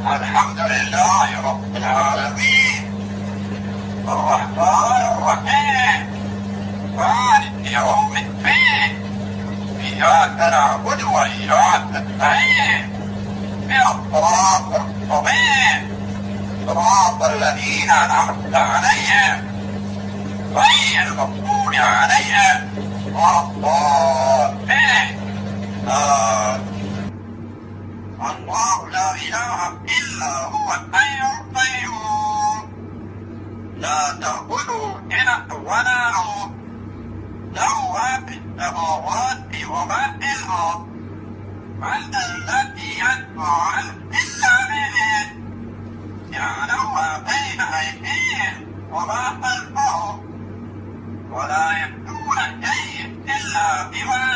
الحمد لله رب العالمين الرحمن الرحيم مالك يوم الدين إياك نعبد وإياك نستعين الصراط المستقيم صراط الذين أنعمت عليهم غير المغضوب عليهم ولا الضالين الله لا إله إلا هو الحي القيوم لا تأخذه سنة ولا نوم له ما في السماوات وما في الأرض من الذي يشفع إلا بإذنه يعلم ما بين أيديهم وما خلفهم ولا يأتون شيء إلا بما